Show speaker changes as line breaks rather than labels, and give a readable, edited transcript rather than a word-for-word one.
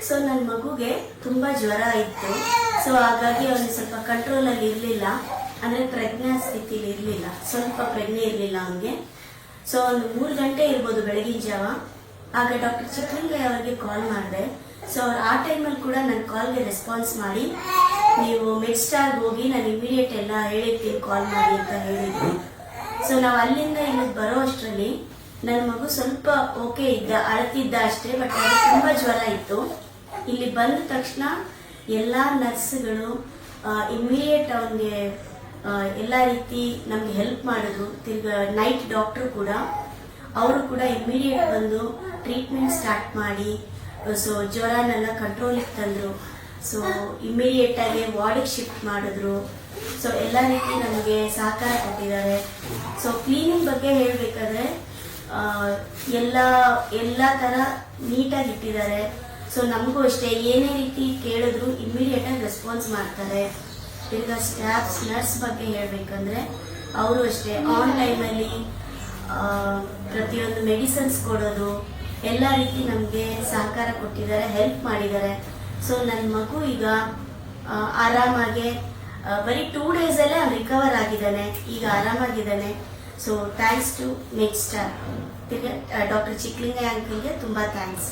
So ನನ್ನ ಮಗುಗೆ ತುಂಬಾ ಜ್ವರ ಇತ್ತು. ಸೊ ಹಾಗಾಗಿ ಅವನು ಸ್ವಲ್ಪ ಕಂಟ್ರೋಲ್ ಅಲ್ಲಿ ಇರಲಿಲ್ಲ, ಅಂದ್ರೆ ಪ್ರಜ್ಞಾ ಸ್ಥಿತಿಲಿ ಇರಲಿಲ್ಲ, ಸ್ವಲ್ಪ ಪ್ರಜ್ಞೆ ಇರಲಿಲ್ಲ ಅವನಿಗೆ. ಸೊ ಒಂದು 3 ಗಂಟೆ ಇರ್ಬೋದು ಬೆಳಗಿನ ಜಾವ. ಆಗ ಡಾಕ್ಟರ್ ಚಿಕ್ಕಲಿಂಗಯ್ಯ ಅವರಿಗೆ ಕಾಲ್ ಮಾಡಿದೆ. ಸೊ ಅವ್ರು ಆ ಟೈಮಲ್ಲಿ ಕೂಡ ನನ್ನ ಕಾಲ್ಗೆ ರೆಸ್ಪಾನ್ಸ್ ಮಾಡಿ, ನೀವು ಮೆಡ್ಸ್ಟಾರ್ಗೆ ಹೋಗಿ ನಾನು ಇಮಿಡಿಯೇಟ್ ಎಲ್ಲ ಹೇಳಿರ್ತೀನಿ ಕಾಲ್ ಮಾಡಿ ಅಂತ ಹೇಳಿದ್ರು. ಸೊ ನಾವು ಅಲ್ಲಿಂದ ಇಲ್ಲಿಗೆ ಬರೋ ಅಷ್ಟರಲ್ಲಿ ನನ್ನ ಮಗು ಸ್ವಲ್ಪ ಓಕೆ ಇದ್ದ, ಅಳ್ತಿದ್ದ ಅಷ್ಟೇ. ಬಟ್ ಅದು ತುಂಬಾ ಜ್ವರ ಇತ್ತು. ಇಲ್ಲಿ ಬಂದ ತಕ್ಷಣ ಎಲ್ಲ ನರ್ಸ್ಗಳು ಇಮಿಡಿಯೇಟ್ ಅವನಿಗೆ ಎಲ್ಲ ರೀತಿ ನಮ್ಗೆ ಹೆಲ್ಪ್ ಮಾಡಿದ್ರು. ತಿರ್ಗಾ ನೈಟ್ ಡಾಕ್ಟರ್ ಕೂಡ ಅವರು ಕೂಡ ಇಮಿಡಿಯೇಟ್ ಬಂದು ಟ್ರೀಟ್ಮೆಂಟ್ ಸ್ಟಾರ್ಟ್ ಮಾಡಿ ಸೊ ಜ್ವರನೆಲ್ಲ ಕಂಟ್ರೋಲಿಗೆ ತಂದ್ರು. ಸೊ ಇಮಿಡಿಯೇಟ್ ಆಗಿ ವಾರ್ಡಿಗೆ ಶಿಫ್ಟ್ ಮಾಡಿದ್ರು. ಸೊ ಎಲ್ಲ ರೀತಿ ನಮಗೆ ಸಹಕಾರ ಕೊಟ್ಟಿದ್ದಾರೆ. ಸೊ ಕ್ಲೀನಿಂಗ್ ಬಗ್ಗೆ ಹೇಳಬೇಕಾದ್ರೆ ಎಲ್ಲ ತರ ನೀಟಾಗಿ ಇಟ್ಟಿದ್ದಾರೆ. ಸೊ ನಮಗೂ ಅಷ್ಟೇ ಏನೇ ರೀತಿ ಕೇಳಿದ್ರು ಇಮಿಡಿಯೇಟ್ ಆಗಿ ರೆಸ್ಪಾನ್ಸ್ ಮಾಡ್ತಾರೆ. ತಿರ್ಗಾ ಸ್ಟಾಫ್ಸ್ ನರ್ಸ್ ಬಗ್ಗೆ ಹೇಳ್ಬೇಕಂದ್ರೆ ಅವರು ಅಷ್ಟೇ ಆನ್ ಟೈಮಲ್ಲಿ ಪ್ರತಿಯೊಂದು ಮೆಡಿಸಿನ್ಸ್ ಕೊಡೋದು, ಎಲ್ಲ ರೀತಿ ನಮಗೆ ಸಹಕಾರ ಕೊಟ್ಟಿದ್ದಾರೆ, ಹೆಲ್ಪ್ ಮಾಡಿದ್ದಾರೆ. ಸೊ ನನ್ನ ಮಗು ಈಗ ಆರಾಮಾಗೆ ಬರೀ 2 ಡೇಸಲ್ಲೇ ಅವ್ನು ರಿಕವರ್ ಆಗಿದ್ದಾನೆ, ಈಗ ಆರಾಮಾಗಿದ್ದಾನೆ. So thanks to Medstar. ತಿರ್ಗಾ ಡಾಕ್ಟರ್ ಚಿಕ್ಕಲಿಂಗಯ್ಯ ಅಂಕಲ್ಗೆ ತುಂಬಾ ಥ್ಯಾಂಕ್ಸ್.